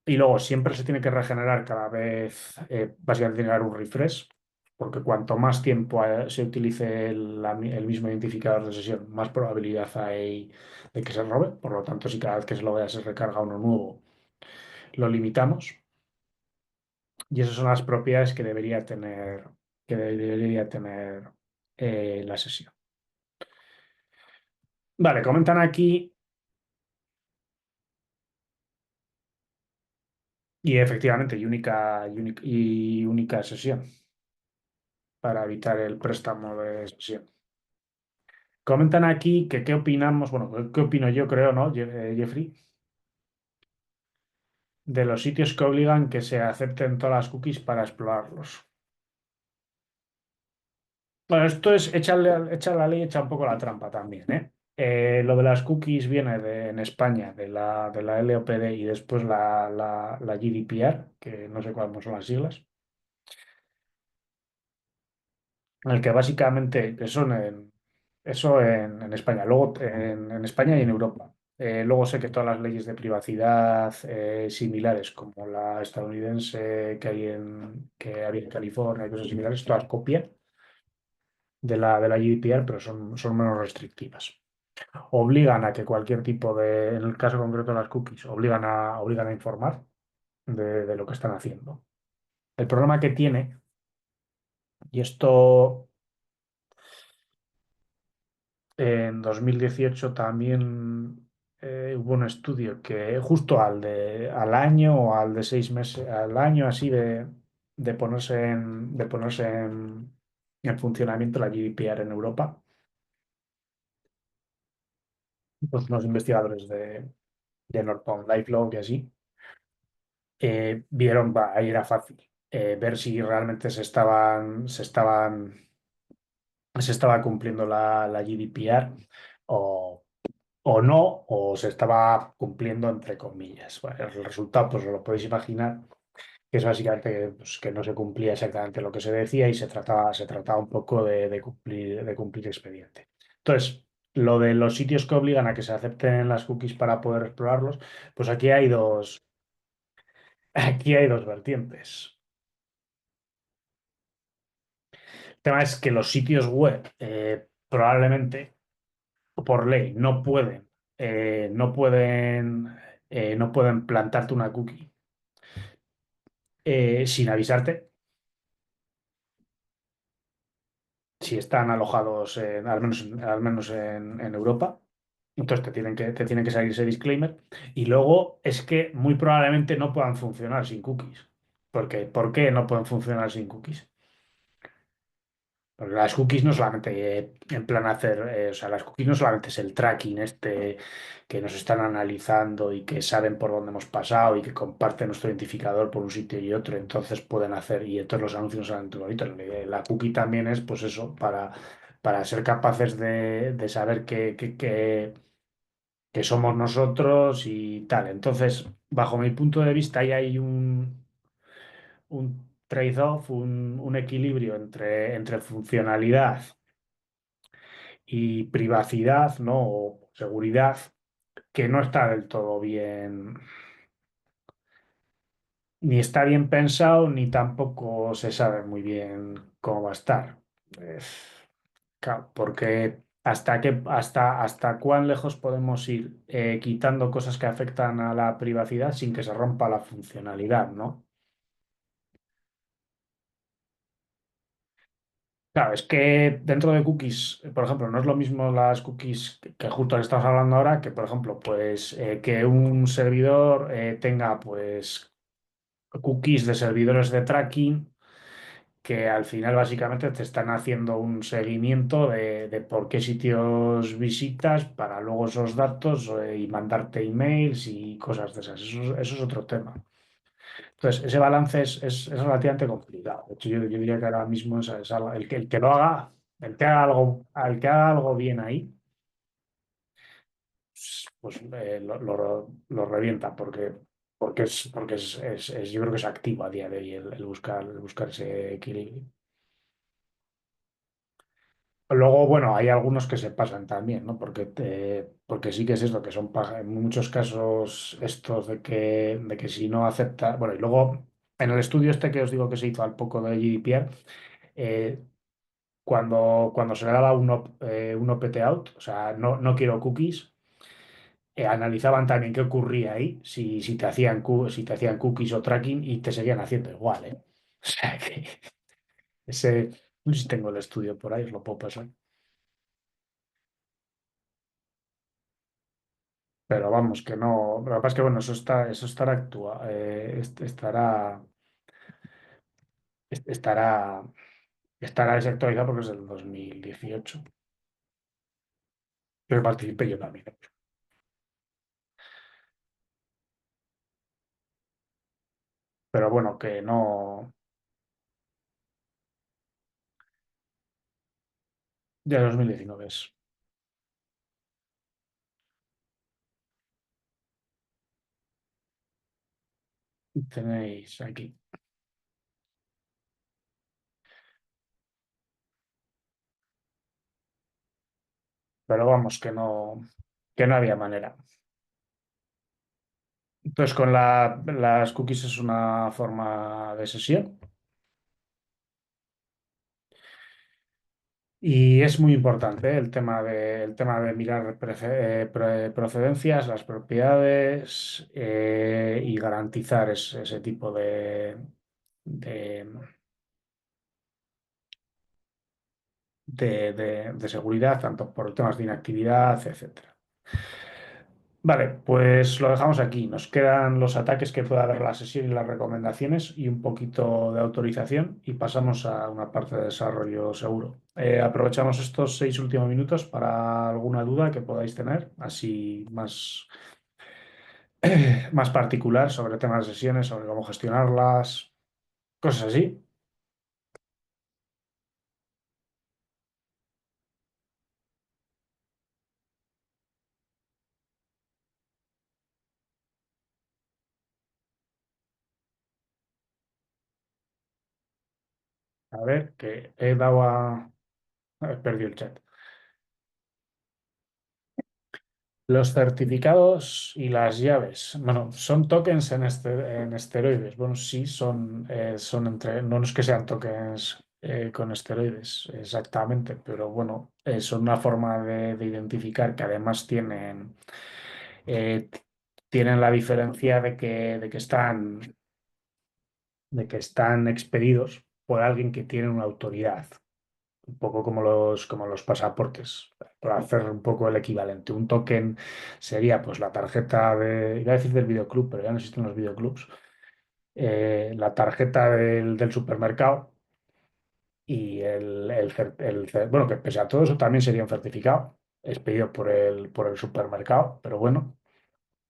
y luego siempre se tiene que regenerar cada vez, básicamente tiene que haber un refresh, porque cuanto más tiempo se utilice el mismo identificador de sesión, más probabilidad hay de que se robe. Por lo tanto, si cada vez que se lo vea se recarga uno nuevo, lo limitamos. Y esas son las propiedades que debería tener la sesión. Vale, comentan aquí, y efectivamente, y única sesión para evitar el préstamo de sesión. Comentan aquí que qué opinamos, bueno, qué opino yo, creo, ¿no, Jeffrey? De los sitios que obligan que se acepten todas las cookies para explorarlos. Bueno, esto es echa la ley, echa un poco la trampa también, ¿eh? Lo de las cookies viene en España de la LOPD y después la GDPR, que no sé cuáles son las siglas, en el que básicamente eso en España, luego en España y en Europa. Luego sé que todas las leyes de privacidad similares, como la estadounidense que había en California y cosas similares, todas copian de la GDPR, pero son menos restrictivas. Obligan a que cualquier tipo en el caso concreto de las cookies, obligan a informar de lo que están haciendo. El problema que tiene, y esto en 2018 también hubo un estudio que justo al año o al de 6 meses, al año así de ponerse en funcionamiento la GDPR en Europa, pues unos investigadores de NortonLifeLock y así, vieron, va, ahí era fácil ver si realmente se estaba cumpliendo la GDPR o, o no, o se estaba cumpliendo entre comillas. Bueno, el resultado, pues os lo podéis imaginar, que es básicamente pues, que no se cumplía exactamente lo que se decía y se trataba un poco de cumplir expediente. Entonces, lo de los sitios que obligan a que se acepten las cookies para poder explorarlos, pues aquí hay dos vertientes. El tema es que los sitios web probablemente por ley no pueden plantarte una cookie sin avisarte si están alojados al menos en Europa. Entonces te tienen que salir ese disclaimer. Y luego es que muy probablemente no puedan funcionar sin cookies. ¿Por qué no pueden funcionar sin cookies? Porque las cookies no solamente en plan hacer, o sea, las cookies no solamente es el tracking este que nos están analizando y que saben por dónde hemos pasado y que comparten nuestro identificador por un sitio y otro, entonces pueden hacer, y entonces los anuncios salen todo bonito. La cookie también es, pues eso, para ser capaces de saber que somos nosotros y tal. Entonces, bajo mi punto de vista, ahí hay un trade-off, un equilibrio entre funcionalidad y privacidad, ¿no? O seguridad, que no está del todo bien, ni está bien pensado, ni tampoco se sabe muy bien cómo va a estar. Eh, claro, porque hasta cuán lejos podemos ir quitando cosas que afectan a la privacidad sin que se rompa la funcionalidad, ¿no? Claro, es que dentro de cookies, por ejemplo, no es lo mismo las cookies que justo estamos hablando ahora, que por ejemplo, pues que un servidor tenga pues cookies de servidores de tracking que al final básicamente te están haciendo un seguimiento de por qué sitios visitas para luego esos datos y mandarte emails y cosas de esas. Eso es otro tema. Entonces, ese balance es relativamente complicado. De hecho, yo diría que ahora mismo el que lo haga, el que haga algo bien ahí, pues lo revienta porque yo creo que es activo a día de hoy el buscar ese equilibrio. Luego, bueno, hay algunos que se pasan también, ¿no? Porque sí que es eso, que son en muchos casos estos de que si no acepta. Bueno, y luego en el estudio este que os digo que se hizo al poco de GDPR, eh, cuando se le daba un opt out, o sea, no quiero cookies, analizaban también qué ocurría ahí, si te hacían cookies o tracking y te seguían haciendo igual, ¿eh? O sea que no sé si tengo el estudio por ahí, os lo puedo pasar. Pero vamos, que no. Lo que pasa es que, bueno, estará, estará desactualizado porque es del 2018. Pero participé yo también. Pero bueno, que no. Ya 2019 es. Tenéis aquí. Pero vamos, que no había manera. Entonces, con las cookies es una forma de sesión. Y es muy importante el tema de mirar procedencias, las propiedades y garantizar ese tipo de, de seguridad, tanto por temas de inactividad, etcétera. Vale, pues lo dejamos aquí. Nos quedan los ataques que pueda haber la sesión y las recomendaciones y un poquito de autorización y pasamos a una parte de desarrollo seguro. Aprovechamos estos 6 últimos minutos para alguna duda que podáis tener, así más particular sobre temas de sesiones, sobre cómo gestionarlas, cosas así. A ver, que he dado a... He perdido el chat. Los certificados y las llaves, bueno, son tokens en esteroides. Bueno, sí, son entre, no es que sean tokens con esteroides exactamente, pero bueno, son una forma de identificar que además eh, tienen la diferencia de que están expedidos por alguien que tiene una autoridad. Un poco como los pasaportes, para hacer un poco el equivalente. Un token sería pues la tarjeta iba a decir del videoclub, pero ya no existen los videoclubs, la tarjeta del supermercado y bueno, que pese a todo eso también sería un certificado expedido por el supermercado, pero bueno.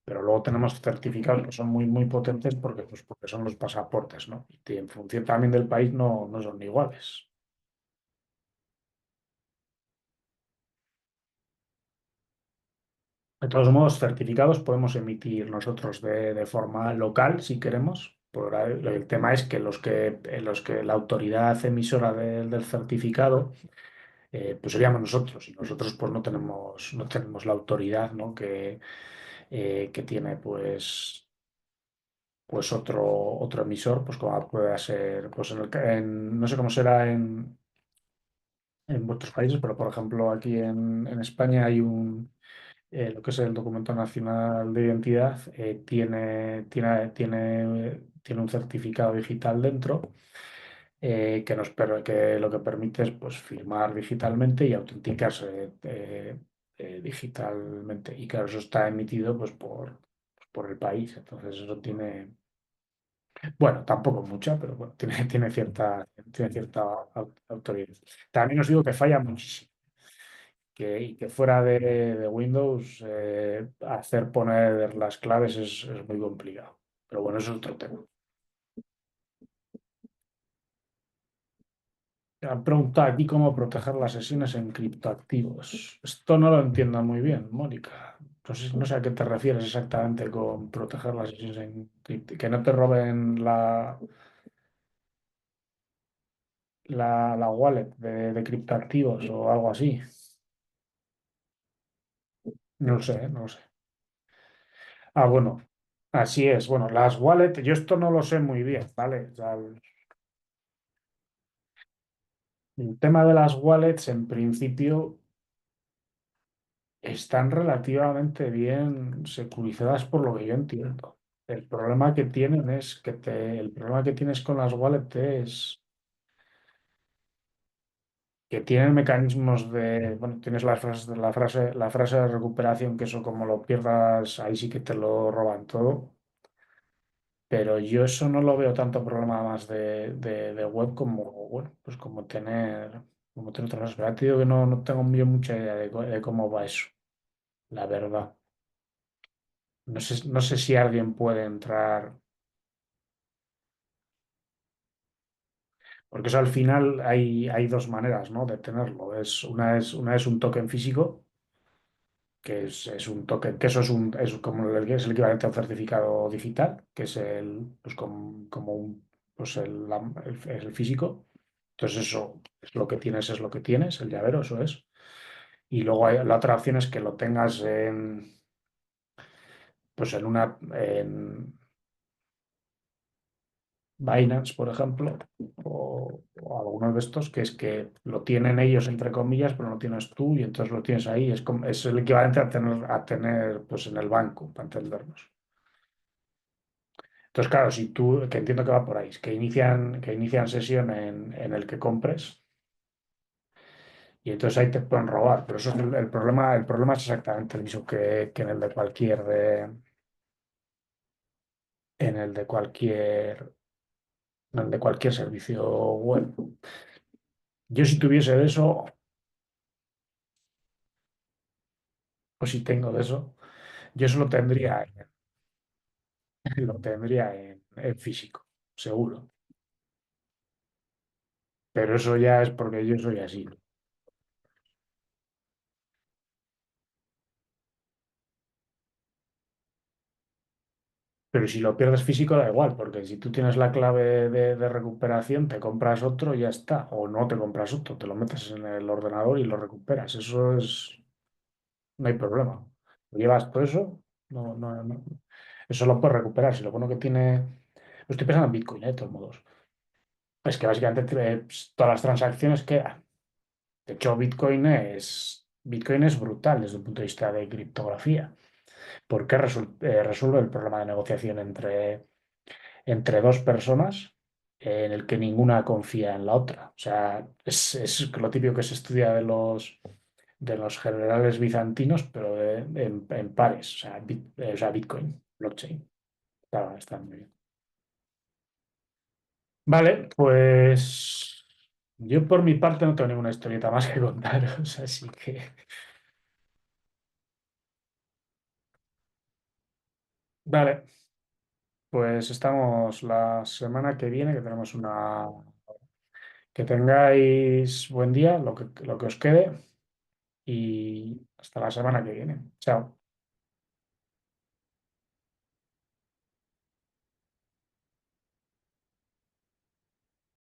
Pero luego tenemos certificados que son muy, muy potentes porque son los pasaportes, ¿no? Y en función también del país no son iguales. De todos modos, certificados podemos emitir nosotros de forma local si queremos. El tema es que en los que la autoridad emisora del certificado pues seríamos nosotros y nosotros pues no tenemos la autoridad, ¿no? que tiene pues otro emisor, pues como puede ser, pues no sé cómo será en vuestros países, pero por ejemplo aquí en España hay lo que es el documento nacional de identidad, tiene un certificado digital dentro, que lo que permite es pues, firmar digitalmente y autenticarse digitalmente. Y claro, eso está emitido pues, por el país. Entonces eso bueno, tampoco mucha, pero bueno, tiene cierta autoridad. También os digo que falla muchísimo y que fuera de Windows hacer poner las claves es muy complicado. Pero bueno, eso es otro tema. Me han preguntado aquí cómo proteger las sesiones en criptoactivos. Esto no lo entiendo muy bien, Mónica. No sé a qué te refieres exactamente con proteger las sesiones en cripto. Que no te roben la wallet de criptoactivos o algo así. No lo sé, no lo sé. Ah, bueno, así es. Bueno, las wallets, yo esto no lo sé muy bien, ¿vale? O sea, el tema de las wallets, en principio, están relativamente bien securizadas por lo que yo entiendo. El problema que tienes con las wallets es que tienen mecanismos bueno, tienes la frase de recuperación, que eso como lo pierdas, ahí sí que te lo roban todo. Pero yo eso no lo veo tanto problema más de web como, bueno, pues como tener otras cosas. Pero ya te digo que no tengo yo mucha idea de cómo va eso, la verdad. No sé si alguien puede entrar, porque eso al final hay dos maneras, ¿no? de tenerlo. Una es un token físico, que es un token, que eso es como es el equivalente a un certificado digital, que es pues como el físico. Entonces eso es lo que tienes, es lo que tienes, el llavero, eso es. Y luego la otra opción es que lo tengas pues en Binance, por ejemplo, o algunos de estos, que es que lo tienen ellos, entre comillas, pero no tienes tú, y entonces lo tienes ahí. Es el equivalente a tener pues en el banco, para entendernos. Entonces, claro, si tú, que entiendo que va por ahí, que inician sesión en el que compres, y entonces ahí te pueden robar. Pero eso es el problema es exactamente el mismo que en el de cualquier servicio web. Yo si tuviese de eso, o si tengo de eso, yo eso lo tendría. lo tendría en físico, seguro. Pero eso ya es porque yo soy así. Pero si lo pierdes físico da igual, porque si tú tienes la clave de recuperación, te compras otro y ya está. O no te compras otro, te lo metes en el ordenador y lo recuperas. Eso es, no hay problema. Lo llevas todo eso, eso lo puedes recuperar. Si lo bueno que tiene, lo estoy pensando en Bitcoin, de todos modos. Es que básicamente todas las transacciones quedan. De hecho, Bitcoin es brutal desde el punto de vista de criptografía, porque resuelve el problema de negociación entre dos personas en el que ninguna confía en la otra. O sea, es lo típico que se estudia de los generales bizantinos, pero en pares, o sea, Bitcoin, blockchain. Está muy bien. Vale, pues yo por mi parte no tengo ninguna historieta más que contaros, así que vale, pues estamos la semana que viene, que tenemos una. Que tengáis buen día, lo que os quede, y hasta la semana que viene. Chao.